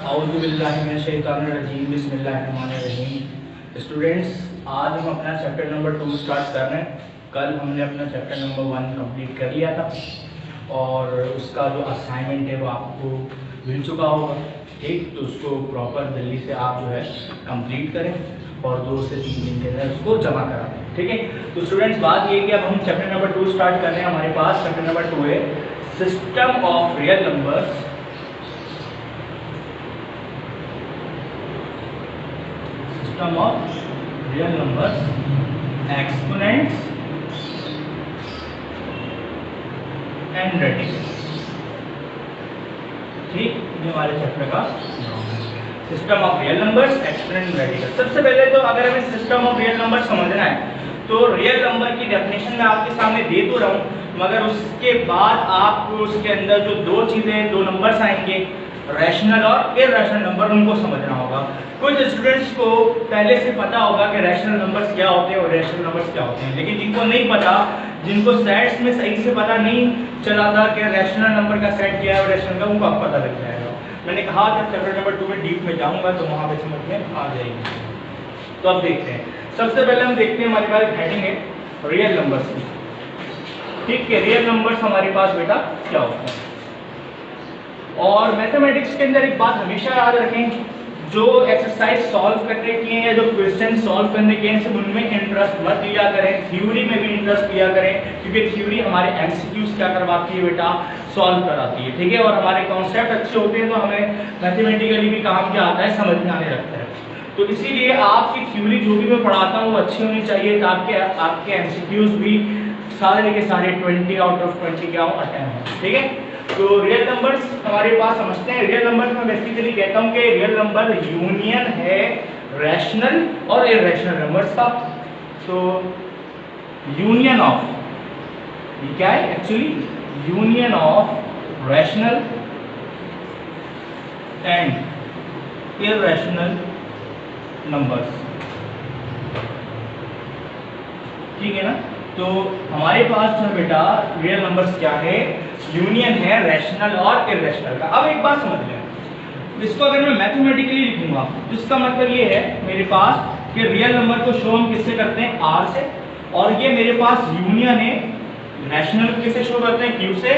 औज़ुबिल्लाहिमिनश्शैतानिर्रजीम बिस्मिल्लाहिर्रहमानिर्रहीम। स्टूडेंट्स, आज हम अपना चैप्टर नंबर 2 स्टार्ट कर रहे हैं। कल हमने अपना चैप्टर नंबर 1 कंप्लीट कर लिया था और उसका जो असाइनमेंट है वो आपको मिल चुका होगा। ठीक, तो उसको प्रॉपर जल्दी से आप जो है कंप्लीट करें और 2 से 3 दिन के अंदर उसको जमा करा दें। ठीक है, तो स्टूडेंट्स बात ये है कि अब हम चैप्टर नंबर 2 स्टार्ट कर रहे हैं। हमारे पास चैप्टर नंबर 2 है system of real numbers. System of real numbers, exponents and radicals। ठीक, ये हमारे चैप्टर का system of real numbers, exponent, radical. सबसे पहले तो अगर हमें सिस्टम ऑफ रियल नंबर समझना है तो रियल नंबर की डेफिनेशन मैं आपके सामने दे तो रहा हूँ, मगर उसके बाद आपको उसके अंदर जो दो चीजें, दो नंबर्स आएंगे, रैशनल और इरैशनल नंबर, उनको समझना होगा। कुछ स्टूडेंट्स को पहले से पता होगा कि रैशनल नंबर्स क्या होते हैं और इरैशनल नंबर्स क्या होते हैं, लेकिन जिनको नहीं पता, जिनको सेट्स में सही से पता नहीं चला था कि रैशनल नंबर का सेट क्या है और इरैशनल का, उनको अब पता लग जाएगा। मैंने कहा था चैप्टर नंबर 2 में डीप में जाऊंगा तो वहां पे समझ में आ जाएगी। तो अब देखते हैं। सबसे पहले हम देखते हैं, हमारे पास हेडिंग है रियल नंबर्स की। ठीक है, रियल नंबर्स हमारे पास बेटा क्या होता है। और मैथमेटिक्स के अंदर एक बात हमेशा याद रखें, जो एक्सरसाइज सॉल्व करने की है या जो क्वेश्चन सॉल्व करने के हैं, सब उनमें इंटरेस्ट मत लिया करें, थ्योरी में भी इंटरेस्ट लिया करें, क्योंकि थ्योरी हमारे एमसीक्यूज क्या करवाती है बेटा, सॉल्व कराती है। ठीक है, और हमारे कॉन्सेप्ट अच्छे होते हैं तो हमें मैथमेटिकली भी काम क्या आता है, समझ में आने लगता है। तो इसीलिए आपकी थ्योरी जो भी मैं पढ़ाता हूँ वो अच्छी होनी चाहिए ताकि आपके एमसीक्यूज भी सारे के सारे 20 आउट ऑफ 20 क्या हो, अटेम्प्ट हो। ठीक है, तो रियल नंबर्स हमारे पास समझते हैं। रियल नंबर्स में बेसिकली कहता हूं कि रियल नंबर यूनियन है रैशनल और इरैशनल नंबर्स का। तो यूनियन ऑफ, ये क्या है actually, union of rational and irrational numbers. ठीक है ना, तो हमारे पास जो बेटा रियल नंबर्स क्या है, यूनियन है रैशनल और इरैशनल का। अब एक बात समझ लें, इसको अगर मैं मैथमेटिकली लिखूंगा तो इसका मतलब ये है मेरे पास कि रियल नंबर को शो हम किससे करते हैं, आर से, और ये मेरे पास यूनियन है रैशनल किससे शो करते हैं, क्यू से,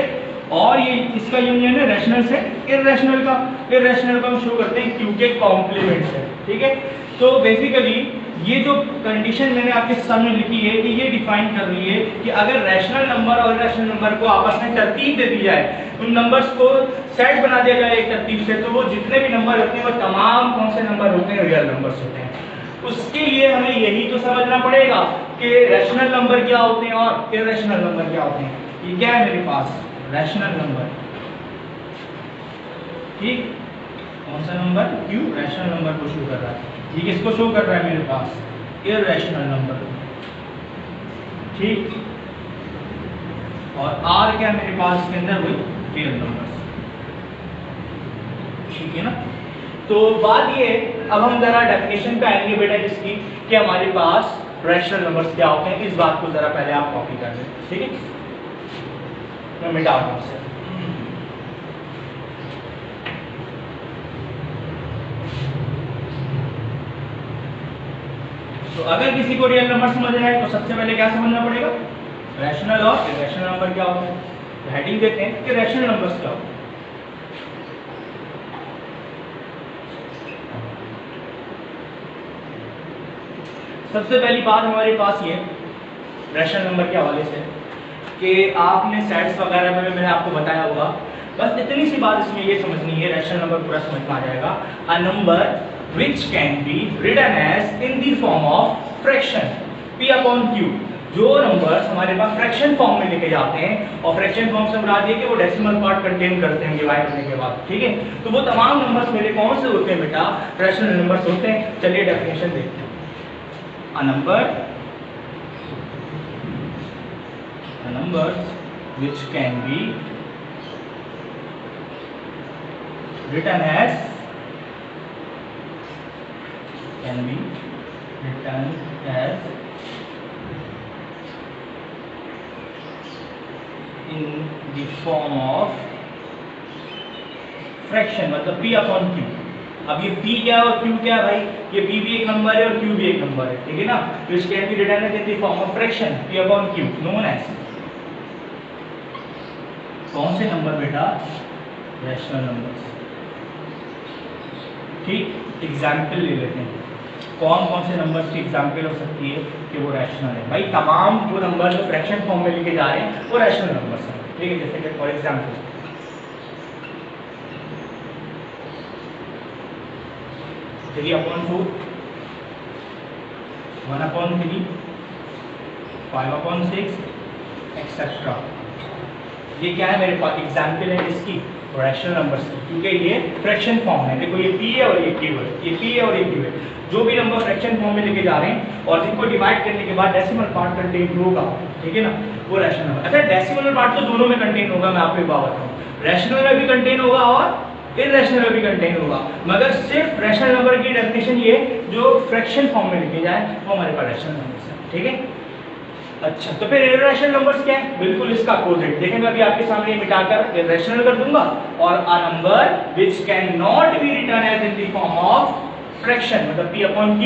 और ये इसका यूनियन है रैशनल से इरैशनल का। इरैशनल का हम शो करते हैं क्यू के कॉम्प्लीमेंट से। ठीक है, तो बेसिकली ये जो कंडीशन मैंने आपके सामने लिखी है कि ये डिफाइन कर रही है कि अगर रैशनल नंबर और इरैशनल नंबर को आपस में तरतीब दे दी जाए, उन नंबर्स को सेट बना दिया जाए एक तरतीब से, तो वो जितने भी नंबर होते हैं वो तमाम कौन से नंबर होते हैं, रियल नंबर्स होते हैं। उसके लिए हमें यही तो समझना पड़ेगा कि रैशनल नंबर क्या होते हैं और इरैशनल नंबर क्या होते हैं। ये क्या है मेरे पास, रैशनल नंबर। ठीक, कौन सा नंबर, क्यू, रैशनल नंबर को शो कर रहा है। ये किसको शो कर रहा है मेरे पास, इरैशनल नंबर। ठीक, और आर क्या मेरे पास इसके अंदर, वही रियल नंबर्स। ठीक है ना, तो बात ये, अब हम जरा डेफिनेशन पे आएंगे बेटा जिसकी, कि हमारे पास रैशनल नंबर्स क्या होते हैं। इस बात को जरा पहले आप कॉपी कर लें। ठीक है, मैं मिटा रहा हूं। तो अगर किसी को रियल नंबर समझना है तो सबसे पहले क्या समझना पड़ेगा, रैशनल और इरैशनल नंबर क्या होते हैं। तो हेडिंग देते हैं कि रैशनल नंबर्स क्या होते हैं। सबसे पहली बात हमारे पास ये रैशनल नंबर के हवाले से कि आपने सेट्स वगैरह में मैंने आपको बताया होगा, बस इतनी सी बात इसमें ये समझनी है, रैशनल नंबर पूरा समझ में आ जाएगा। A number which can be written as in the form of fraction p upon q। जो नंबर्स हमारे पास फ्रैक्शन फॉर्म में लेके जाते हैं, और फ्रैक्शन फॉर्म से मुराद ये कि वो डेसिमल पार्ट कंटेन करते हैं डिवाइड होने के बाद। ठीक है, तो वो तमाम नंबर्स मेरे कौन से होते हैं बेटा, रैशनल नंबर्स होते हैं। चलिए डेफिनेशन देखते हैं। A number which can be written as in the form of fraction, मतलब p अपॉन q। अब ये P क्या है और Q क्या है भाई, ये P भी एक नंबर है और Q भी एक नंबर है, ठीक है ना। Which can be written in the form of fraction P upon Q known as, कौन से नंबर बेटा, रैशनल नंबर्स। ठीक, एग्जाम्पल ले लेते हैं, कौन कौन से नंबर्स की एग्जाम्पल हो सकती है कि वो रैशनल है। भाई तमाम वो नंबर जो फ्रैक्शन फॉर्म में लिखे जा रहे हैं वो रैशनल नंबर्स हैं, ठीक है। जैसे कि फॉर एग्जाम्पल 3/4, 1/3, 5/6 एक्सेट्रा। ये क्या है मेरे पास, एग्जाम्पल है इसकी रैशनल नंबर्स की, क्योंकि ये फ्रैक्शन फॉर्म है। देखो ये P है और ये Q है, ये P है और ये Q है। जो भी नंबर फ्रैक्शन फॉर्म में लेके जा रहे हैं और जिनको डिवाइड करने के बाद डेसिमल पार्ट कंटेन होगा, ठीक है ना, वो रैशनल नंबर। अच्छा, डेसिमल पार्ट तो दोनों में कंटेन होगा, मैं आपको एक बात बताऊं, रैशनल में भी कंटेन होगा और इररेशनल में भी कंटेन होगा, मगर सिर्फ रैशनल नंबर की डेफिनेशन ये जो फ्रैक्शन फॉर्म में लिखे जाए वो हमारे पास रैशनल नंबर है, ठीक है। अच्छा, तो फिर इररेशनल नंबर्स क्या है, बिल्कुल इसका अपोजिट। देखिए मैं अभी आपके सामने मिटाकर इररेशनल कर दूंगा, और a number which can not be written as in the form of fraction मतलब P upon Q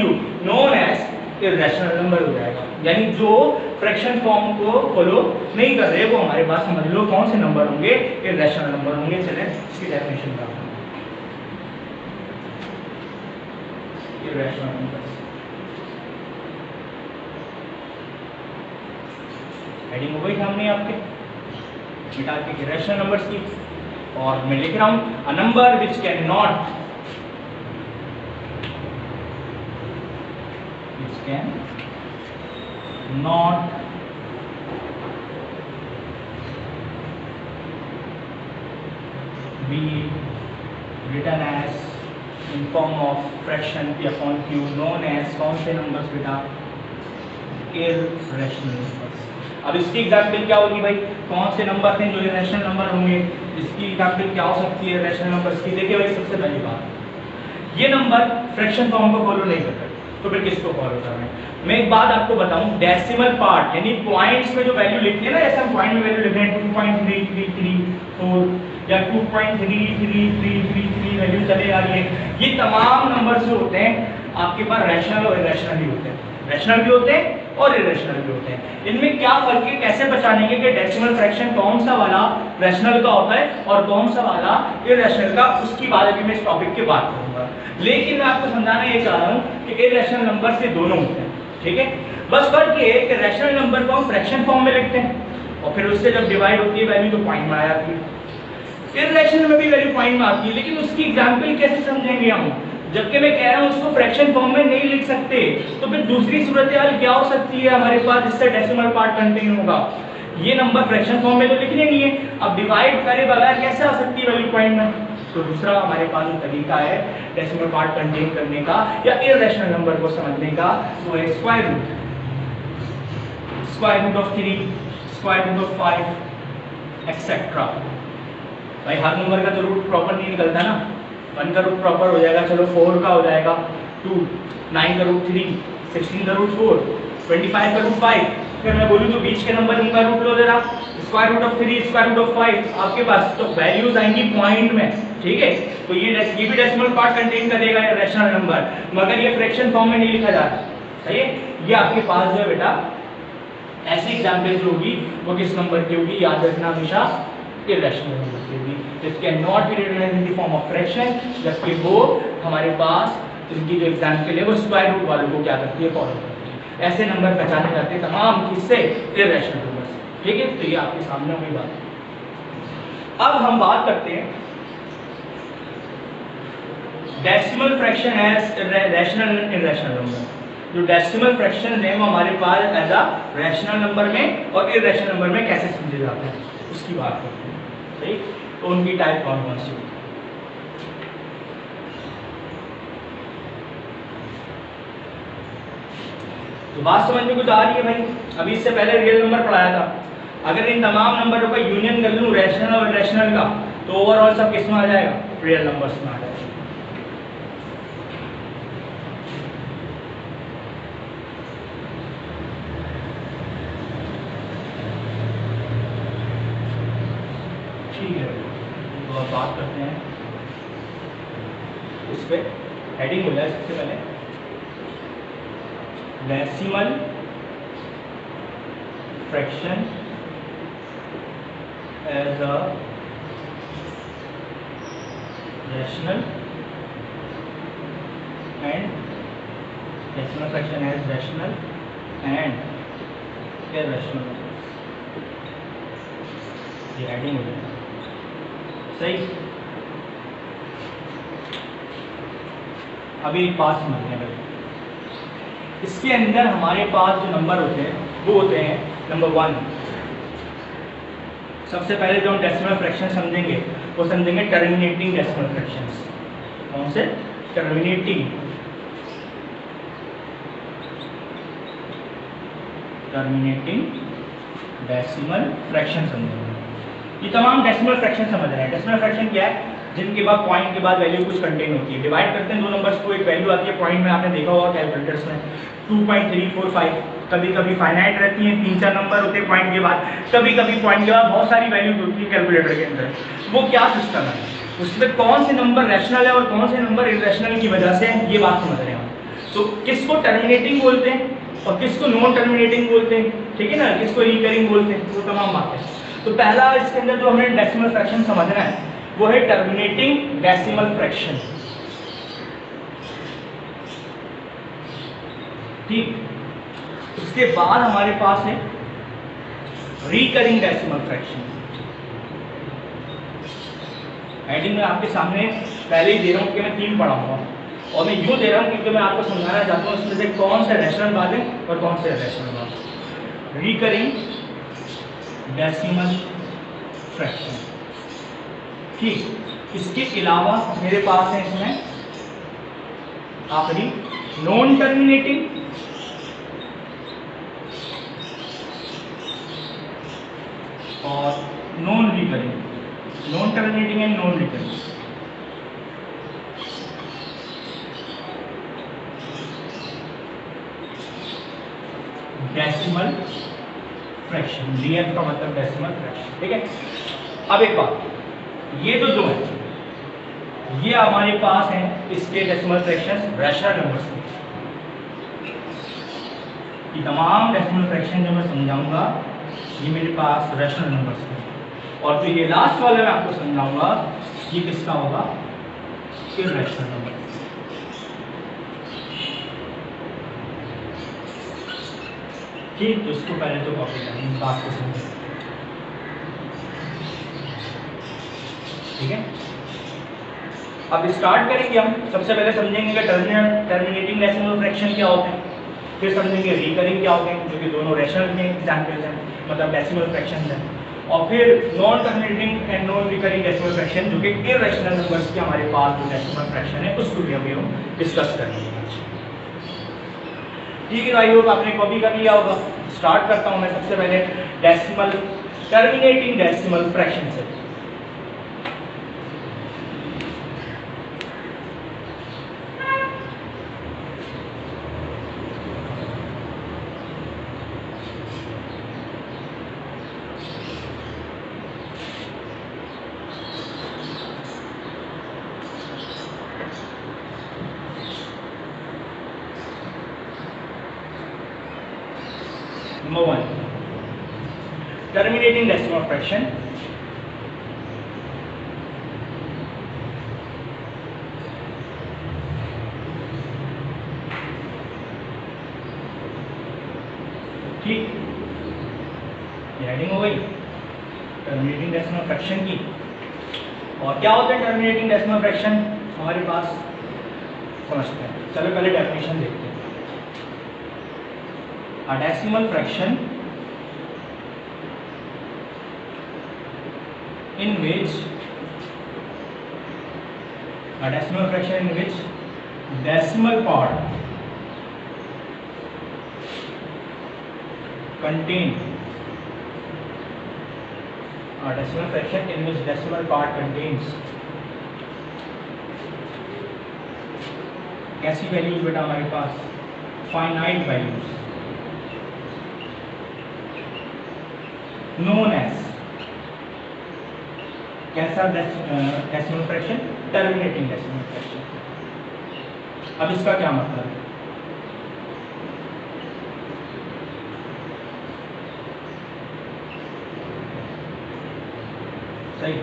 known as irrational number हो जाएगा। यानी जो फ्रैक्शन फॉर्म को फॉलो नहीं कर रहे वो हमारे पास समझ लो कौन से नंबर होंगे, इररेशनल नंबर होंगे। चलें इसकी डेफिनेशन का, इररेशनल नंबर्स हेडिंग हो गई सामने आपके, मिटा के इररेशनल नंबर्स की, और मैं लिख रहा हूं अ number which can not be written as in form of fraction P upon Q known as कौन से नंबर्स बेटा, irrational numbers। अब इसकी एग्जाम्पल क्या होगी भाई, कौन से नंबर हैं जो इररेशनल नंबर होंगे, इसकी एग्जाम्पल क्या हो सकती है इररेशनल नंबर्स की। देखिए भाई सबसे पहली बात, ये नंबर फ्रैक्शन फॉर्म को फॉलो नहीं करते, तो फिर किसको फॉलो कर रहे हैं। मैं एक बात आपको बताऊं, डेसिमल पार्ट यानी पॉइंट्स में जो वैल्यू लिखते हैं ना, जैसे हम पॉइंट में वैल्यू लिख रहे हैं 2.3334 या 2.3333 वैल्यू चले आ रही है, ये तमाम नंबर्स जो होते हैं आपके पास रैशनल और इररेशनल भी होते हैं, रैशनल भी होते हैं और इररेशनल भी होते हैं। इनमें क्या फर्क है, कैसे पहचानेंगे कि डेसिमल फ्रैक्शन कौन सा वाला रैशनल का होता है और कौन सा वाला इररेशनल का, उसकी बात अभी मैं इस टॉपिक के बात करूंगा। लेकिन मैं आपको समझाना ये चाह रहा हूं कि इररेशनल नंबर से दोनों होते हैं, ठीक है। बस फर्क ये है कि रैशनल नंबर को हम फ्रैक्शन फॉर्म में लिखते हैं और फिर उससे जब डिवाइड होती है वैल्यू तो पॉइंट में आ जाती है। इररेशनल में भी वैल्यू पॉइंट में आती है, लेकिन उसकी एग्जांपल कैसे समझेंगे हम, जबकि मैं कह रहा हूं उसको फ्रैक्शन फॉर्म में नहीं लिख सकते, तो फिर दूसरी सूरत हाल क्या हो सकती है हमारे पास जिससे डेसिमल पार्ट कंटेन होगा। ये नंबर फ्रैक्शन फॉर्म में तो लिखने नहीं है, अब डिवाइड करे बगैर कैसे आ सकती है वैल्यू पॉइंट में। तो दूसरा हमारे पास जो तरीका है डेसिमल पार्ट कंटेन करने का या इररेशनल नंबर को समझने का, वो है square root of 3, square root of 5 etcetera. भाई हर नंबर का तो रूट प्रॉपर नहीं निकलता ना, 1 का रूट प्रॉपर हो जाएगा, चलो 4 का हो जाएगा 2, 9 का रूट 3, 16 का रूट 4, 25 का रूट 5। फिर मैं बोलूँ तो बीच के नंबर का रूट लो जरा, square root of 3, square root of 5 आपके पास, तो वैल्यूज आएंगी पॉइंट में, ठीक है। तो ये भी डेसिमल पार्ट कंटेन करेगा रैशनल नंबर, मगर ये फ्रैक्शन फॉर्म में नहीं लिखा जाता, सही है। ये आपके पास जो है बेटा ऐसी एग्जाम्पल जो होगी वो किस नंबर की होगी, याद रखना हमेशा इररेशनल नंबर की होगी। This can not be written in the form of fraction, जबकि वो हमारे पास इनकी जो एग्जाम्पल है वो स्क्वायर रूट वालों को क्या करती है, फॉलो करती है। ऐसे नंबर पहचाने जाते हैं तमाम किससे, इररेशनल नंबर से, ठीक है। तो ये आपके सामने हुई बात। अब हम बात करते हैं decimal fraction as rational and irrational number. जो डेसिमल फ्रैक्शन है वो हमारे पास एज अ रैशनल नंबर में और इररेशनल नंबर में कैसे समझे जाते हैं उसकी बात करते हैं, सही। तो उनकी टाइप कौन कौन सी होती है। तो बात समझ में कुछ आ रही है भाई। अभी इससे पहले रियल नंबर पढ़ाया था, अगर इन तमाम नंबरों का यूनियन कर लूं रैशनल और इररेशनल का, तो ओवरऑल सब किस में आ जाएगा, रियल नंबर्स में आ जाएगा। ठीक है, तो अब बात करते हैं इस पे हेडिंग हो जाए सबसे पहले decimal fraction as a rational and decimal fraction as rational and irrational. ये हेडिंग हो जाए सही। अभी पास समझने लगे, इसके अंदर हमारे पास जो नंबर होते हैं वो होते हैं नंबर 1। सबसे पहले जो हम डेसिमल फ्रैक्शन समझेंगे वो समझेंगे टर्मिनेटिंग डेसिमल फ्रैक्शंस। कौन से? टर्मिनेटिंग डेसिमल फ्रैक्शन समझेंगे। ये तमाम डेसिमल फ्रैक्शन समझ रहे हैं। डेसिमल फ्रैक्शन क्या है? जिनके बाद पॉइंट के बाद वैल्यू कुछ कंटेन होती है। डिवाइड करते हैं दो नंबर्स को, एक वैल्यू आती है पॉइंट में, आपने देखा होगा कैलकुलेटर्स में 2.345। कभी कभी फाइनाइट रहती है, 3-4 नंबर होते हैं पॉइंट के बाद, कभी कभी पॉइंट के बाद बहुत सारी वैल्यूज होती है कैलकुलेटर के अंदर। वो क्या सिस्टम है, उसमें कौन से नंबर रैशनल है और कौन से नंबर इररेशनल की वजह से ये बात समझ रहे हैं हम। तो किसको टर्मिनेटिंग बोलते हैं और किसको नॉन टर्मिनेटिंग बोलते हैं, ठीक है ना, किसको रिकरिंग बोलते हैं, वो तमाम बातें। तो पहला इसके अंदर जो हमें डेसिमल फ्रैक्शन समझना है वो है टर्मिनेटिंग डेसिमल फ्रैक्शन। ठीक, उसके बाद हमारे पास है रिकरिंग डेसिमल फ्रैक्शन। हेडिंग में आपके सामने पहले ही दे रहा हूं कि मैं 3 पढ़ाऊंगा, और मैं यूं दे रहा हूं क्योंकि मैं आपको समझाना चाहता हूं इसमें से कौन से रैशनल बात है और कौन से इररेशनल बात। Recurring decimal fraction. ठीक, इसके अलावा मेरे पास है इसमें आखिरी नॉन टर्मिनेटिंग और non recurring. Non terminating and non recurring. Decimal fraction, DF का मतलब डेसिमल फ्रैक्शन, ठीक है। अब एक बात, ये तो दो है, ये हमारे पास हैं इसके डेसिमल फ्रैक्शन रैशनल नंबर्स के। ये तमाम डेसिमल फ्रैक्शन जो मैं समझाऊंगा ये मेरे पास रैशनल नंबर्स के, और जो ये लास्ट वाला मैं आपको समझाऊंगा ये किसका होगा, इररेशनल नंबर। ठीक, तो इसको पहले तो कॉपी करें, इस बात को समझें, ठीक है। अब स्टार्ट करेंगे हम। सबसे पहले समझेंगे कि टर्मिनेटिंग डेसिमल फ्रैक्शन क्या होते हैं, फिर समझेंगे रिकरिंग क्या होते हैं, जो कि दोनों रैशनल के एग्जाम्पल्स हैं, मतलब डेसिमल फ्रैक्शन हैं, और फिर non terminating and non recurring decimal fraction जो कि इररेशनल नंबर्स के हमारे पास जो डेसिमल फ्रैक्शन है उसको भी अभी हम डिस्कस करेंगे। ठीक है, आई होप आपने कॉपी कर लिया होगा। स्टार्ट करता हूं मैं सबसे पहले डेसिमल टर्मिनेटिंग डेसिमल फ्रैक्शन से। Number 1, terminating decimal fraction. ठीक, ये हेडिंग हो गई टर्मिनेटिंग डेसिमल फ्रैक्शन की। और क्या होता है टर्मिनेटिंग डेसिमल फ्रैक्शन हमारे पास, समझते हैं। चलो पहले डेफिनेशन देखते हैं। A decimal fraction in which decimal part contain a decimal fraction in which decimal part contains कैसी वैल्यूज बेटा हमारे पास, फाइनाइट वैल्यूज known as कैसा decimal fraction, terminating decimal fraction. अब इसका क्या मतलब है? सही,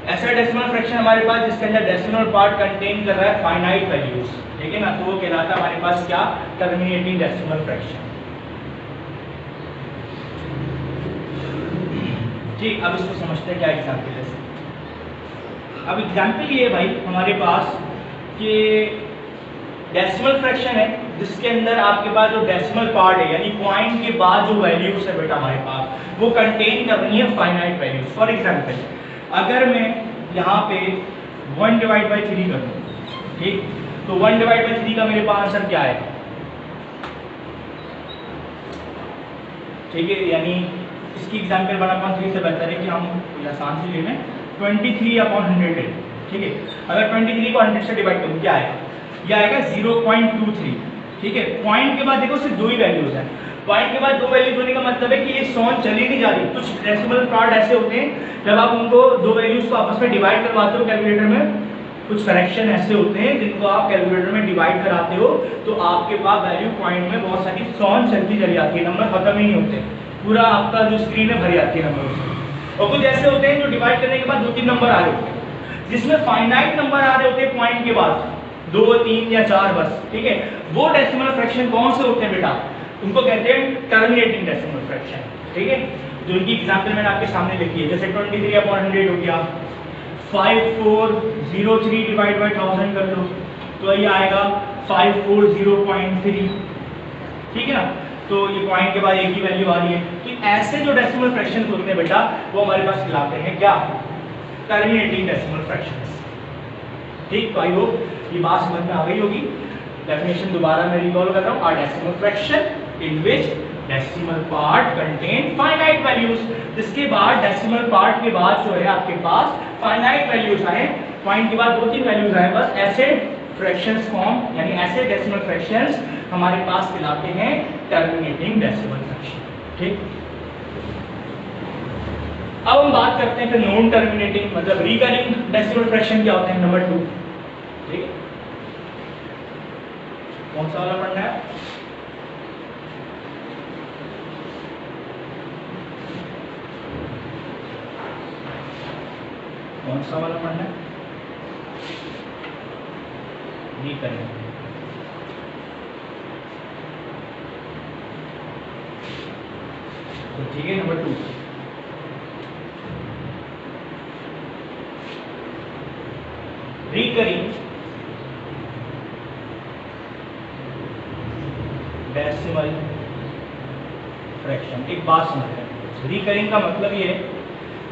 ऐसा डेसिमल फ्रैक्शन हमारे पास जिसके अंदर डेसिमल पार्ट कंटेन कर रहा है फाइनाइट वैल्यूज, ठीक है ना, तो वो कहलाता है हमारे पास क्या, टर्मिनेटिंग डेसिमल फ्रैक्शन। ठीक, अब इसको समझते हैं क्या एग्जाम्पल है। अब एग्जाम्पल ये है भाई हमारे पास कि डेसिमल फ्रैक्शन है जिसके अंदर आपके पास जो डेसिमल पार्ट है यानी पॉइंट के बाद जो वैल्यूज है बेटा हमारे पास वो कंटेन कर रही है फाइनाइट वैल्यूज। फॉर एग्जांपल अगर मैं यहाँ पे 1/3 कर दूँ, ठीक, तो 1/3 का मेरे पास आंसर क्या है, ठीक है, यानी इसकी एग्जाम्पल 1/3 से बेहतर है कि हम आसान से ले लें 23/100 है, ठीक है। अगर 23 को 100 से डिवाइड करूँ क्या आएगा, यह आएगा 0.23, ठीक है। पॉइंट के बाद देखो सिर्फ दो ही वैल्यूज हैं, पॉइंट के बाद दो वैल्यूज होने का मतलब है कि ये सॉन चली नहीं जा रही। कुछ डेसिमल पार्ट ऐसे होते हैं जब आप उनको दो वैल्यूज को आपस में डिवाइड करवाते हो कैलकुलेटर में, कुछ फ्रैक्शन ऐसे होते हैं जिनको आप कैलकुलेटर में डिवाइड कराते हो तो आपके पास वैल्यू पॉइंट में बहुत सारी सॉन चलती चली जाती है, नंबर खत्म ही नहीं होते, पूरा आपका जो स्क्रीन है भर जाती है नंबर से। और कुछ ऐसे होते हैं जो डिवाइड करने के बाद 2-3 नंबर आ रहे होते हैं, जिसमें फाइनाइट नंबर आ रहे होते हैं पॉइंट के बाद 2, 3 या 4 बस, ठीक है। वो डेसिमल फ्रैक्शन कौन से होते हैं बेटा, उनको कहते हैं टर्मिनेटिंग डेसिमल फ्रैक्शन, ठीक है। जो उनकी एग्जांपल मैंने आपके सामने लिखी है, जैसे 23/100 हो गया, 5403 डिवाइड बाय 1000 कर लो तो ये आएगा 540.3, ठीक है ना। तो ये पॉइंट के बाद एक ही वैल्यू आ रही है। तो ऐसे जो डेसिमल फ्रैक्शन होते हैं बेटा वो हमारे पास कहलाते हैं क्या, टर्मिनेटिंग डेसिमल फ्रैक्शंस, ठीक। तो आई होप ये बात समझ में आ गई होगी। डेफिनेशन दोबारा मैं रिकॉल कर रहा हूँ, are decimal fraction in which decimal part contain finite values, जिसके बाद डेसिमल पार्ट के बाद जो है आपके पास फाइनाइट वैल्यूज आए, पॉइंट के बाद 2-3 वैल्यूज आए बस, ऐसे फ्रैक्शंस फॉर्म यानी ऐसे डेसिमल फ्रैक्शंस हमारे पास कहलाते हैं टर्मिनेटिंग डेसिमल फ्रैक्शन, ठीक। अब हम बात करते हैं फिर नॉन टर्मिनेटिंग मतलब रिकरिंग डेसिमल फ्रैक्शन क्या होते हैं, नंबर 2, ठीक है। कौन सा वाला पढ़ना है, कौन सा वाला पढ़ना है, रिकरिंग, तो ठीक है। Number 2 recurring decimal fraction. एक बात समझ लें, रिकरिंग का मतलब ये है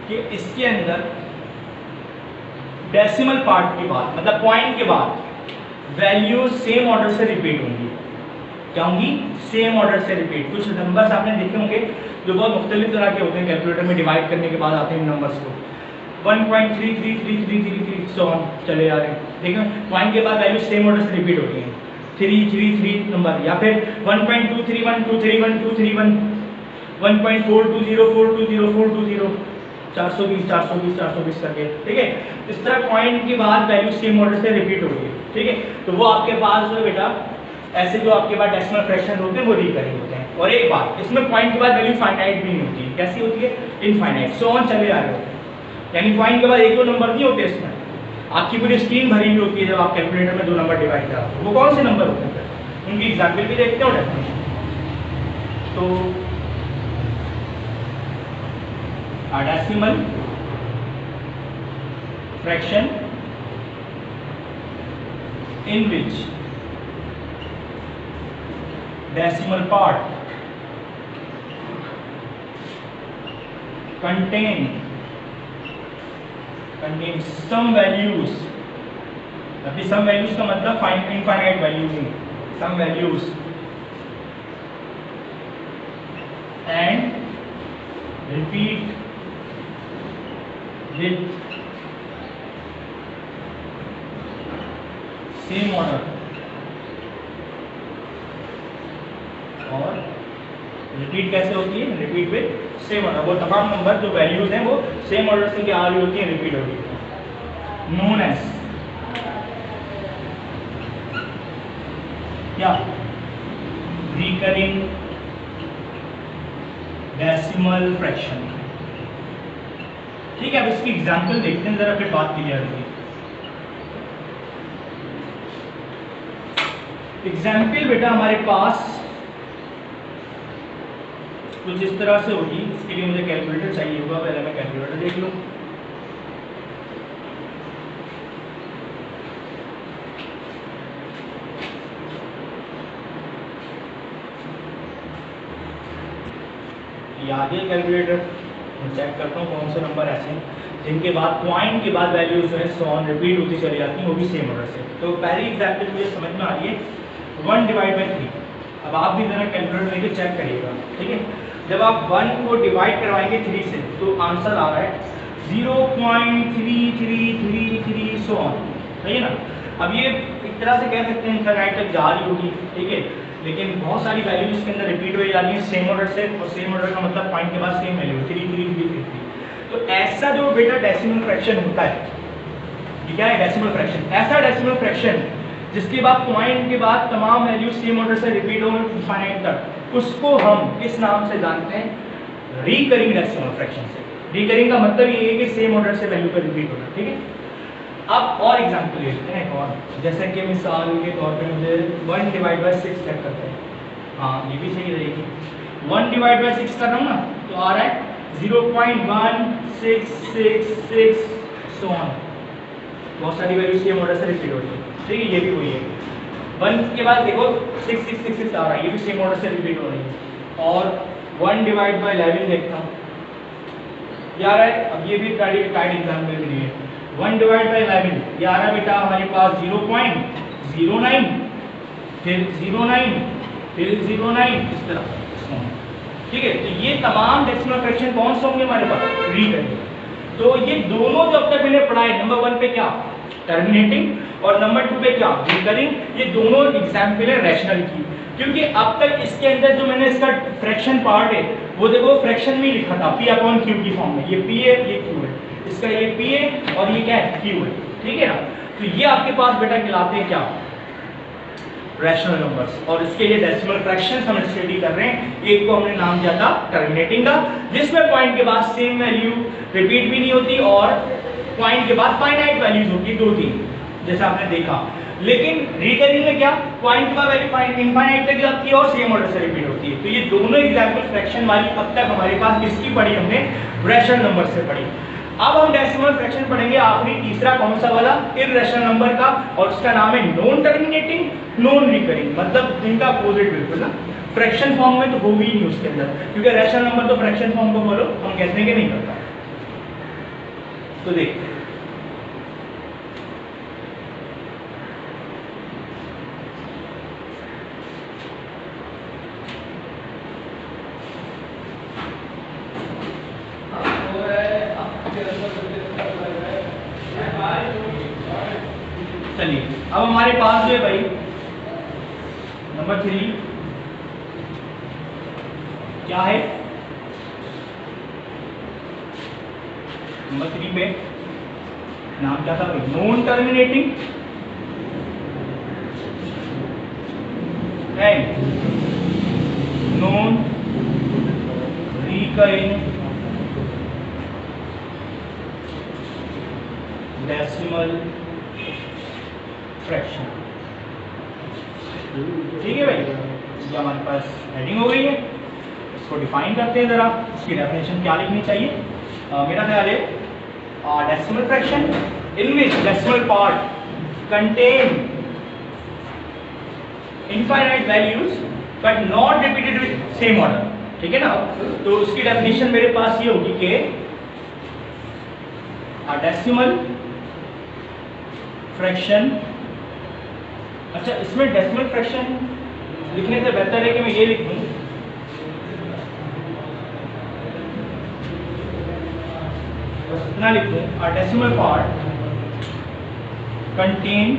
कि इसके अंदर डेसिमल पार्ट के बाद मतलब पॉइंट के बाद वैल्यू सेम ऑर्डर से रिपीट होंगी, क्या होंगी, सेम ऑर्डर से रिपीट। कुछ नंबर्स आपने देखे होंगे जो बहुत मुख्तलिफ तरह के होते हैं, कैलकुलेटर में डिवाइड करने के बाद आते हैं नंबर्स को 1.333333 सो ऑन चले जा रहे हैं, देखो पॉइंट के बाद वैल्यू सेम ऑर्डर से रिपीट होती है, 333 नंबर, या फिर 1.231231231 1.420420 420 करके, ठीक है। इस तरह पॉइंट के बाद वैल्यू सेम ऑर्डर से रिपीट हो रही है, ठीक है। तो वो आपके पास जो है बेटा ऐसे जो आपके पास डेसिमल फ्रैक्शन होते हैं वो रिकरिंग होते हैं। और एक बात, इसमें पॉइंट के बाद वैल्यू फाइनाइट भी नहीं होती है, कैसी होती है, इनफाइनाइट, सो ऑन चले आ रहे होते हैं, यानी पॉइंट के बाद 1-2 नंबर नहीं होते, इसमें आपकी पूरी स्क्रीन भरी हुई होती है जब आप कैलकुलेटर में 2 नंबर डिवाइड कराते हो। वो कौन से नंबर होते हैं, उनकी एग्जाम्पल भी देखते हो डेफिनेशन। तो a decimal fraction in which decimal part contain some values, अभी some values का मतलब infinite values नहीं, some values and repeat with same order और रिपीट कैसे होती है, रिपीट विद सेम ऑर्डर, वो तमाम नंबर जो वैल्यूज हैं वो सेम ऑर्डर से क्या आ रही होती है, रिपीट होती है, नोन एज क्या रिकरिंग डेसिमल फ्रैक्शन। ठीक है, अब इसकी एग्जांपल देखते हैं जरा, फिर बात क्लियर होगी। एग्जाम्पल बेटा हमारे पास कुछ इस तरह से होगी। इसके लिए मुझे कैलकुलेटर चाहिए होगा, पहले मैं कैलकुलेटर देख लूं। आगे कैलकुलेटर मैं चेक करता हूँ कौन से नंबर ऐसे हैं जिनके बाद पॉइंट के बाद वैल्यू जो है सॉन रिपीट होती चली जाती है, वो भी सेम ऑर्डर से। तो पहली एग्जाम्पल मुझे समझ में आ रही है 1/3। अब आप भी जरा कैलकुलेटर लेके चेक करिएगा, ठीक है। जब आप 1 को डिवाइड करवाएंगे 3 से तो आंसर आ रहा है 0.3333 सो ऑन, सही है ना। अब ये एक तरह से कह सकते हैं इनफाइनाइट तक जा रही होगी, ठीक है, लेकिन बहुत सारी वैल्यूज इसके अंदर रिपीट हो जा रही है सेम ऑर्डर से, और सेम ऑर्डर का मतलब पॉइंट के बाद सेम वैल्यू 33333। तो ऐसा जो बेटा डेसिमल फ्रैक्शन होता है, ये क्या है डेसिमल फ्रैक्शन, ऐसा डेसिमल फ्रैक्शन जिसके बाद पॉइंट के बाद तमाम वैल्यू सेम ऑर्डर से रिपीट हो इनफाइनाइट तक, उसको हम किस नाम से जानते हैं, रिकरिंग डेसिमल फ्रैक्शन से। रिकरिंग का मतलब ये है कि सेम ऑर्डर से वैल्यू का रिपीट होना, ठीक है। अब और एग्जांपल लेते हैं और, जैसे कि मिसाल के तौर पे मुझे 1/6 चेक करते हैं। हाँ, ये भी सही रहेगी। 1/6 कर रहा हूँ ना, तो आ रहा है 0.1666 सो ऑन। बहुत सारी वैल्यू सेम ऑर्डर से रिपीट हो रही है, ठीक है, ये भी वही है। 1 के बाद देखो 6666 आ रहा है, ये भी सेम ऑर्डर से रिपीट हो रही है। और 1/11 देखता हूँ, ये आ रहा है। अब ये भी टाइड एग्जाम्पल के लिए 1/11 ये आ रहा है बेटा हमारे पास 0.09, फिर 09, फिर 09, इस तरह, ठीक है। तो ये तमाम डेसिमल फ्रैक्शन कौन से होंगे हमारे पास, रिकरिंग। तो ये दोनों जो अब तक मैंने पढ़ाए, नंबर 1 पे क्या टर्मिनेटिंग और नंबर 2 पे क्या रिकरिंग, ये दोनों एग्जाम्पल है रैशनल की। क्योंकि अब तक इसके अंदर जो मैंने इसका फ्रैक्शन पार्ट है वो देखो फ्रैक्शन में लिखा था P/Q की फॉर्म में, ये P है ये Q है, इसका ये P है और ये क्या है Q है, ठीक है ना। तो ये आपके पास बेटा कहलाते हैं क्या, रैशनल नंबर्स। और इसके ये डेसिमल फ्रैक्शंस हम स्टडी कर रहे हैं। एक को हमने नाम दिया था टर्मिनेटिंग का, जिसमें पॉइंट के बाद सेम वैल्यू रिपीट भी नहीं होती और पॉइंट के बाद फाइनाइट वैल्यूज होती 2-3, जैसा आपने देखा। लेकिन रिकरिंग में क्या, पॉइंट का वैल्यू पॉइंट इनफाइनाइट तक जाती है और सेम ऑर्डर से रिपीट होती है। तो ये दोनों एग्जांपल फ्रैक्शन वाली अब तक हमारे पास किसकी पढ़ी, हमने रैशनल नंबर से पढ़ी। अब हम डेसिमल फ्रैक्शन पढ़ेंगे आखिरी तीसरा कौन सा वाला, इररेशनल नंबर का, और उसका नाम है नॉन टर्मिनेटिंग नॉन रिकरिंग, मतलब इनका अपोजिट बिल्कुल ना। फ्रैक्शन फॉर्म में तो होगी ही नहीं उसके अंदर, क्योंकि रैशनल नंबर तो फ्रैक्शन फॉर्म को फॉलो हम कहते हैं कि नहीं करता। तो देखते हैं, चलिए अब हमारे पास जो है भाई नंबर 3 क्या है, नंबर 3 पे नाम क्या था भाई, non terminating and non recurring decimal fraction. ठीक है भाई, ये हमारे पास हेडिंग हो गई है। इसको डिफाइन करते हैं जरा, इसकी डेफिनेशन क्या लिखनी चाहिए। मेरा ख्याल है decimal fraction in which decimal part contain infinite values but not repeated with same order, ठीक है ना। तो उसकी डेफिनेशन मेरे पास ये होगी कि डेसिमल फ्रैक्शन, अच्छा इसमें डेसिमल फ्रैक्शन लिखने से बेहतर है कि मैं ये लिख दूं बस इतना लिख दूं, a decimal part contain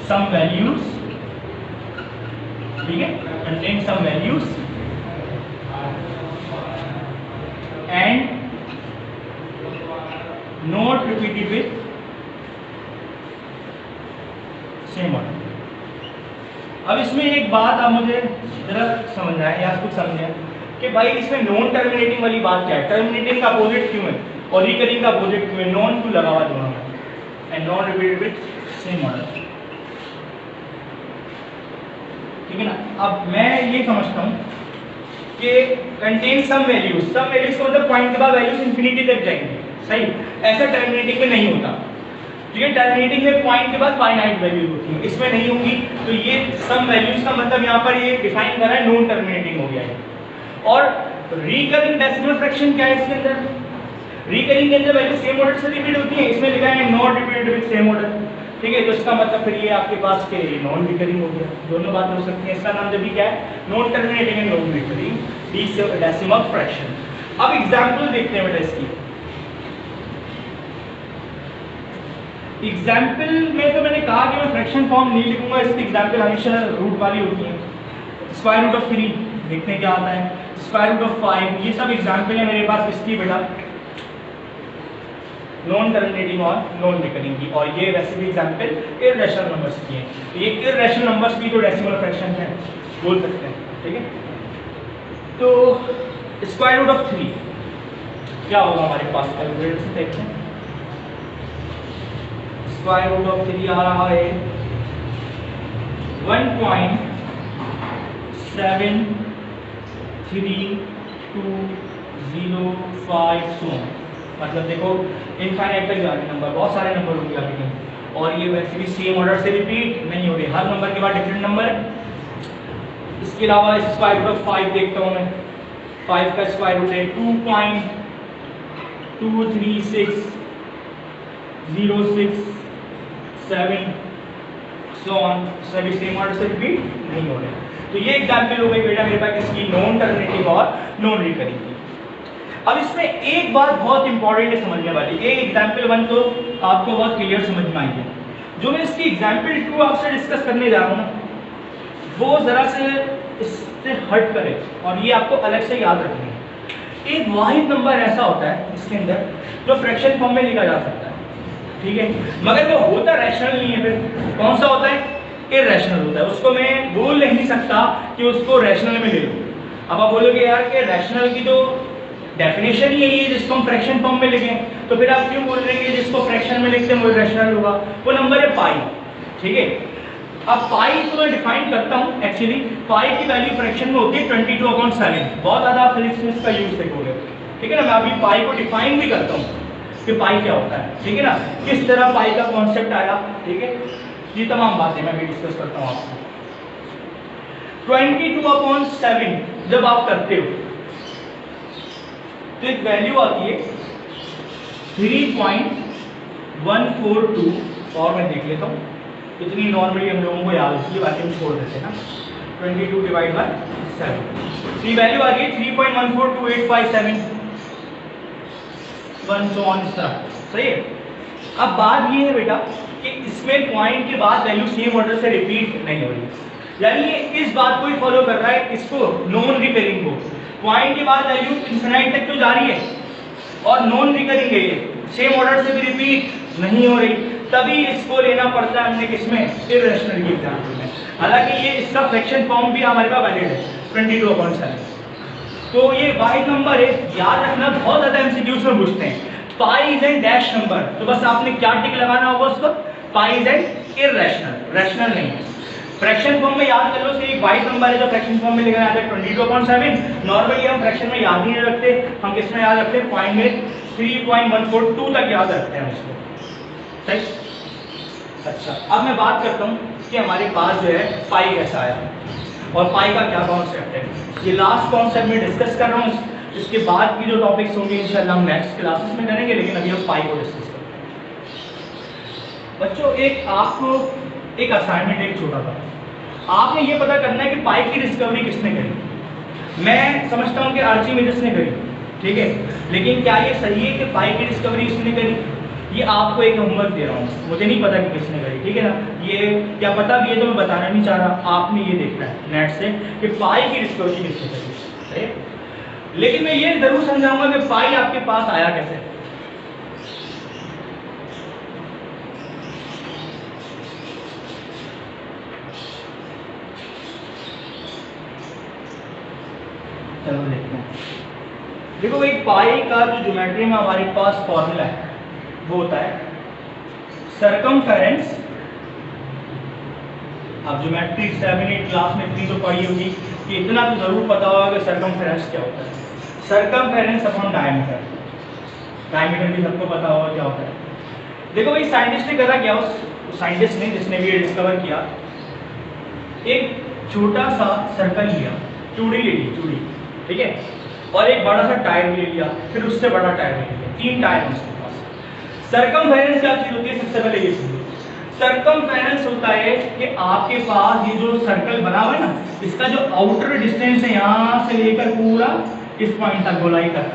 some values, ठीक है, contain some values and not repeated with same order. अब इसमें एक बात आप मुझे जरा समझाएं या कुछ समझें कि भाई इसमें नॉन टर्मिनेटिंग वाली बात क्या है, टर्मिनेटिंग का अपोजिट क्यों है और रिकरिंग का अपोजिट क्यों है, नॉन क्यों लगा हुआ दोनों में, and non repeated with same order, ठीक है ना। अब मैं ये समझता हूँ कि कंटेन सम वैल्यूज का मतलब पॉइंट के बाद वैल्यूज इंफिनिटी तक जाएंगे, सही, ऐसा टर्मिनेटिंग में नहीं होता, ठीक है। टर्मिनेटिंग में पॉइंट के बाद फाइनाइट वैल्यूज होती है, इसमें नहीं होंगी। तो ये सम वैल्यूज का मतलब यहाँ पर ये डिफाइन कर रहा है नॉन टर्मिनेटिंग हो गया है। और रिकरिंग डेसिमल फ्रैक्शन क्या है इसके अंदर, रिकरिंग के अंदर वैल्यू सेम ऑर्डर से रिपीट होती है, इसमें लिखा है not repeated with same order, ठीक है। तो इसका मतलब फिर ये आपके पास के नॉन रिकरिंग हो गया, दोनों बातें हो सकती हैं। इसका नाम जब भी क्या है, non terminating and non recurring decimal fraction. अब एग्जांपल देखते हैं बेटा इसकी। एग्जाम्पल में तो मैंने कहा कि मैं फ्रैक्शन फॉर्म नहीं लिखूंगा, इसकी एग्जाम्पल हमेशा रूट वाली होती है। स्क्वायर रूट ऑफ 3 देखते हैं क्या आता है, स्क्वायर रूट ऑफ 5, ये सब एग्जाम्पल है मेरे पास इसकी बेटा, नॉन टर्मिनेटिंग और नॉन रिकरिंग की। और ये वैसे भी एग्जाम्पल इररेशनल नंबर्स की है, तो ये इररेशनल नंबर्स की तो डेसिमल फ्रैक्शन है बोल सकते हैं, ठीक है। तो स्क्वायर रूट ऑफ 3 क्या होगा हमारे पास, कैलकुलेटर से देखते हैं। स्क्वायर रूट ऑफ 3 आ रहा है 1.7325 सो, मतलब देखो इनफाइनाइट तक जा रहे नंबर, बहुत सारे नंबर होंगे आगे कहीं, और ये वैसे भी सेम ऑर्डर से रिपीट नहीं हो रहे, हर नंबर के बाद डिफरेंट नंबर है। इसके अलावा स्क्वायर रूट ऑफ 5 देखता हूँ मैं, 5 का स्क्वायर रूट है 2.23606 सो ऑन, सभी सेम ऑर्डर से रिपीट नहीं हो रहे। तो ये एग्जांपल हो गई बेटा मेरे पास इसकी नॉन टर्मिनेटिंग और नॉन रिकरिंग की। अब इसमें एक बात बहुत इंपॉर्टेंट है समझने वाली, एक एग्जांपल 1 तो आपको बहुत क्लियर समझ में आई है, जो मैं इसकी एग्जांपल 2 आपसे डिस्कस करने जा रहा हूँ ना, वो जरा से इससे हट करे और ये आपको अलग से याद रखनी है। एक वाहिद नंबर ऐसा होता है इसके अंदर जो फ्रैक्शन फॉर्म में लिखा जा सकता है, ठीक है, मगर वो होता रैशनल नहीं है। फिर कौन सा होता है, इररेशनल होता है, उसको मैं बोल नहीं सकता कि उसको रैशनल में ले लो। अब आप बोलोगे यार कि रैशनल की तो डेफिनेशन ही यही है जिसको हम फ्रैक्शन फॉर्म में लिखें, तो फिर आप क्यों बोल रहे हैं जिसको फ्रैक्शन में लिखते हैं वो इररेशनल होगा, वो नंबर है पाई, ठीक है। अब पाई तो मैं डिफाइन करता हूँ, एक्चुअली पाई की वैल्यू फ्रैक्शन में होती है 22/7, बहुत ज़्यादा आप फिजिक्स में इसका यूज देखोगे, ठीक है ना। मैं अभी पाई को डिफाइन भी करता हूँ कि पाई क्या होता है, ठीक है ना, किस तरह पाई का कॉन्सेप्ट आया, ठीक है, ये तमाम बातें मैं भी डिस्कस करता हूँ आपको। 22/7 जब आप करते हो तो एक वैल्यू आती है 3.142, और मैं देख लेता हूँ इतनी नॉर्मली हम लोगों को याद होती है, बाकी हम छोड़ देते हैं ना। 22/7 ये वैल्यू आ गई 3.1428571 सही है। अब बात ये है बेटा कि इसमें पॉइंट के बाद वैल्यू सेम ऑर्डर से रिपीट नहीं हो रही, यानी ये इस बात को ही फॉलो कर रहा है, इसको नॉन रिकरिंग को, पॉइंट के बाद वैल्यू इनफिनाइट तक तो जा रही है और नॉन रिकरिंग है, ये सेम ऑर्डर से भी रिपीट नहीं हो रही, तभी इसको लेना पड़ता है हमने किसमें, इररेशनल की एग्जांपल में। हालांकि ये इसका फ्रैक्शन फॉर्म भी हमारे पास वैलिड है 22/7। तो ये वाहिद नंबर है, याद रखना, बहुत ज्यादा एमसीक्यूज में पूछते हैं, pi is an dash number, तो बस आपने क्या टिक लगाना होगा उसको, pi is an irrational, rational नहीं है। फ्रैक्शन फॉर्म में याद कर लो, एक वाइड नंबर है जो फ्रैक्शन फॉर्म में लिखा जाता है 22/7। नॉर्मली हम फ्रैक्शन में याद नहीं रखते, हम किसमें याद रखते हैं, पॉइंट में 3.142 तक याद रखते हैं उसको, सही। अच्छा, अब मैं बात करता हूँ कि हमारे पास जो है पाई कैसा आया और पाई का क्या कॉन्सेप्ट है। ये लास्ट कॉन्सेप्ट में डिस्कस कर रहा हूँ, इसके बाद की जो टॉपिक्स होंगे इंशाल्लाह हम नेक्स्ट क्लासेस में करेंगे, लेकिन अभी हम पाई को डिस्कस करते हैं। बच्चों एक आपको एक असाइनमेंट एक छोटा था, आपने ये पता करना है कि पाई की डिस्कवरी किसने करी। मैं समझता हूँ कि आर्चिमिडस ने करी, ठीक है, लेकिन क्या ये सही है कि पाई की डिस्कवरी उसने करी, ये आपको एक होमवर्क दे रहा हूँ, मुझे नहीं पता कि किसने करी, ठीक है ना, ये क्या पता भी है तो मैं बताना नहीं चाह रहा, आपने ये देखना है नेट से कि पाई की डिस्कवरी किसने करी, सही। लेकिन मैं ये जरूर समझाऊंगा कि पाई आपके पास आया कैसे। चलो देखते हैं। देखो भाई पाई का जो ज्योमेट्री में हमारे पास फॉर्मूला है वो होता है सरकमफेरेंस। अब ज्योमेट्री 7 8 क्लास में इतनी तो पढ़ी होगी कि इतना तो जरूर पता होगा कि सरकमफेरेंस क्या होता है। सरकमफेरेंस अपॉन डायमीटर, डायमीटर भी सबको पता होगा क्या होता है। देखो भाई साइंटिस्ट ने करा क्या, उस साइंटिस्ट ने जिसने भी ये डिस्कवर किया, एक छोटा सा सर्कल लिया, चूड़ी ले ली चूड़ी, ठीक है, और एक बड़ा सा टायर भी ले लिया, फिर उससे बड़ा टायर ले लिया, 3 टायर हैं उसके पास। सरकमफेरेंस क्या चीज होती है, सबसे पहले ये चीज सरकमफेरेंस होता है कि आपके पास ये जो सर्कल बना हुआ है ना, इसका जो आउटर डिस्टेंस है यहाँ से लेकर पूरा इस पॉइंट तक गोलाई तक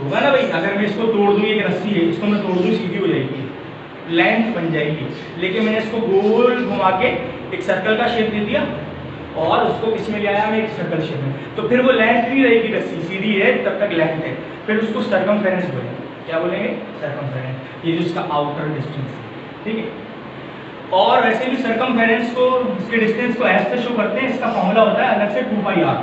होगा ना भाई। अगर मैं इसको तोड़ दूं, एक रस्सी है, इसको मैं तोड़ दूं, सीधी हो जाएगी, लेंथ बन जाएगी, लेकिन मैंने इसको गोल घुमा के एक सर्कल का शेप दे दिया और उसको किस में ले आया मैं, एक सर्कल शेप में, तो फिर वो लेंथ नहीं रहेगी, रस्सी सीधी है तब तक लेंथ है, फिर उसको सरकमफेरेंस बोलेंगे। क्या बोलेंगे? सरकमफेरेंस। ये जो इसका आउटर डिस्टेंस है, ठीक है। और वैसे भी सरकमफेरेंस को, इसके डिस्टेंस को एस से शो करते हैं, इसका फॉर्मूला होता है अलग से 2πr।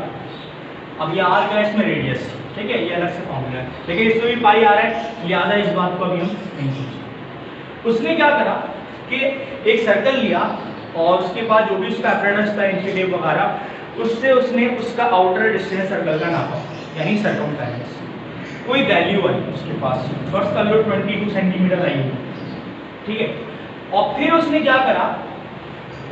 अब ये आर का इसमें रेडियस, ठीक है, ये अलग से फॉर्मूला है, लेकिन इसमें भी पाई आ रहा है, लिहाजा इस बात को अभी हम नहीं सोचते। उसने क्या करा कि एक सर्कल लिया और उसके बाद जो भी उसका अपरेटस था, इंची टेप वगैरह, उससे उसने उसका आउटर डिस्टेंस सर्कल का नापा, यानी सरकमफेरेंस। कोई वैल्यू आई उसके पास, फर्स्ट कर लो 22 सेंटीमीटर आई, ठीक है। और फिर उसने क्या करा,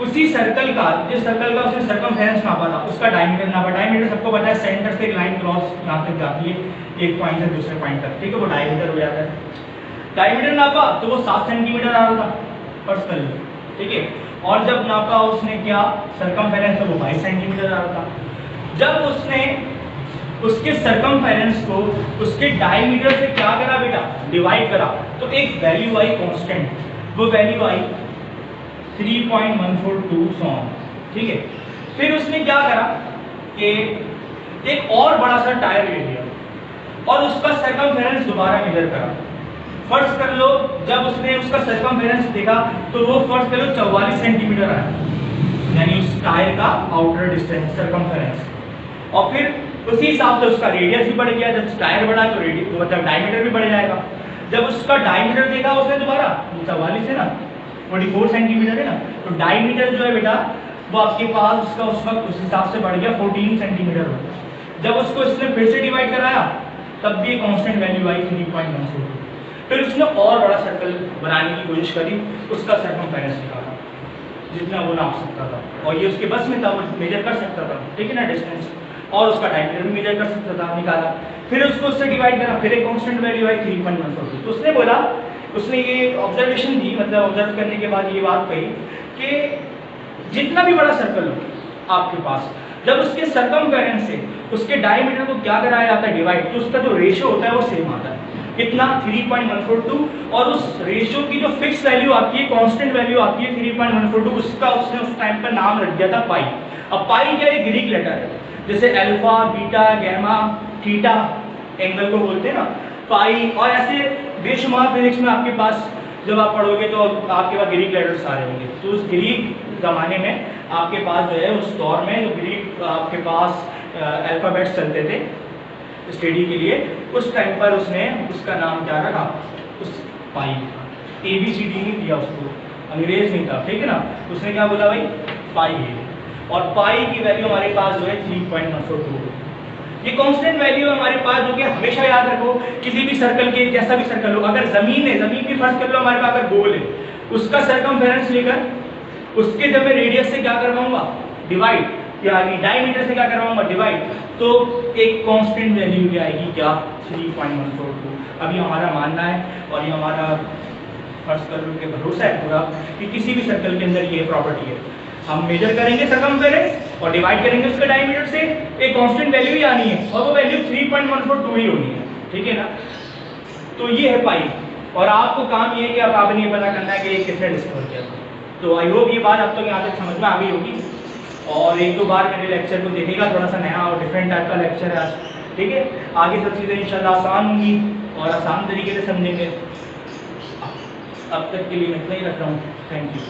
उसी सर्कल का, जिस सर्कल का उसने सरकमफेरेंस नापा था, उसका डायमीटर नापा। डायमीटर सबको पता है, सेंटर से एक लाइन क्रॉस यहाँ तक जाती है, एक पॉइंट से दूसरे पॉइंट तक, ठीक है, वो डायमीटर हो जाता है। डायमीटर नापा तो वो 7 सेंटीमीटर आ रहा था फर्स्ट कर लो, ठीक है। और जब नापा उसने क्या सरकमफेरेंस, तो वो 22 सेंटीमीटर आ रहा था। जब उसने उसके सरकमफेरेंस को उसके डायमीटर से क्या करा बेटा, डिवाइड करा, तो एक वैल्यू आई कांस्टेंट, वो वैल्यू आई 3.142 सॉन, ठीक है। फिर उसने क्या करा कि एक और बड़ा सा टायर ले लिया और उसका सरकमफेरेंस दोबारा मेजर करा। फर्स्ट कर लो जब उसने उसका सरकमफेरेंस देखा तो वो फर्स्ट कर लो 44 सेंटीमीटर आया, यानी उस टायर का आउटर डिस्टेंस सरकमफेरेंस। और फिर उसी हिसाब से उसका रेडियस भी बढ़ गया, जब टायर बढ़ा तो रेडियस मतलब डायमीटर भी बढ़ जाएगा। जब उसका डायमीटर देखा उसने दोबारा, 44 है ना, 44 सेंटीमीटर है ना, तो डायमीटर जो है बेटा वो आपके पास उसका उस वक्त उस हिसाब से बढ़ गया 14 सेंटीमीटर हो गया। जब उसको इसने फिर से डिवाइड कराया तब भी कांस्टेंट वैल्यू आई 3.142। फिर उसने और बड़ा सर्कल बनाने की कोशिश करी, उसका सरकमफेरेंस निकाला जितना वो नाप सकता था, और ये उसके बस में था, वो मेजर कर सकता था, ठीक है ना, डिस्टेंस, और उसका डायमीटर भी मेजर कर सकता था, निकाला। फिर उसको उससे डिवाइड करा, फिर एक कांस्टेंट वैल्यू आई 3.142। तो उसने बोला, उसने ये ऑब्जर्वेशन दी, मतलब ऑब्जर्व करने के बाद ये बात कही कि जितना भी बड़ा सर्कल हो आपके पास, जब उसके सरकमफेरेंस से उसके डायमीटर को क्या कराया जाता है, डिवाइड, तो उसका जो रेशियो होता है वो सेम आता है, कितना 3.142। और उस रेशियो की जो फिक्स वैल्यू आती है, कांस्टेंट वैल्यू आती है 3.142, उसका उसने उस टाइम पर नाम रख दिया था पाई। अब पाई क्या है, ग्रीक लेटर है, जैसे alpha, beta, gamma, theta angle को बोलते हैं ना, पाई। और ऐसे बेशुमार फिजिक्स में आपके पास जब आप पढ़ोगे तो आपके पास ग्रीक लेटर्स सारे होंगे। तो उस ग्रीक ज़माने में आपके पास जो है, उस दौर में जो ग्रीक आपके पास अल्फ़ाबेट्स चलते थे स्टडी के लिए, उस टाइम पर उसने उसका नाम क्या रखा, उस पाई, ABCD नहीं दिया उसको, अंग्रेज नहीं था, ठीक है ना, उसने क्या बोला भाई, पाई है। और पाई की वैल्यू हमारे पास जो है 3.142। ये कांस्टेंट वैल्यू हमारे पास, जो कि हमेशा याद रखो, किसी भी सर्कल के, जैसा भी सर्कल हो, अगर जमीन है, जमीन की फर्स्ट कर लो हमारे पास, अगर गोल है, उसका सरकमफेरेंस लेकर उसके जब मैं रेडियस से क्या करवाऊंगा, डिवाइड, यानी डायमीटर से क्या करवाऊंगा, डिवाइड, तो एक कांस्टेंट वैल्यू क्या आएगी, क्या 3.142। अभी हमारा मानना है और ये हमारा फर्स्ट कर लो के भरोसा है पूरा कि किसी भी सर्कल के अंदर ये प्रॉपर्टी है। हम मेजर करेंगे सरकमफेरेंस और डिवाइड करेंगे उसके डायमीटर से, एक कांस्टेंट वैल्यू ही आनी है और वो वैल्यू 3.142 ही होनी है, ठीक है ना। तो ये है पाई, और आपको काम ये है कि अब आपने ये पता करना है कि ये किसने डिस्कवर किया। तो आई होप ये बात अब तक यहाँ तक समझ में आ गई होगी, और एक दो बार मेरे लेक्चर को देखिएगा, थोड़ा सा नया और डिफरेंट टाइप का लेक्चर है आज, ठीक है। आगे सब चीज़ें इंशाल्लाह आसान होंगी और आसान तरीके से समझेंगे। अब तक के लिए मैं इतना ही रख रहा हूँ, थैंक यू।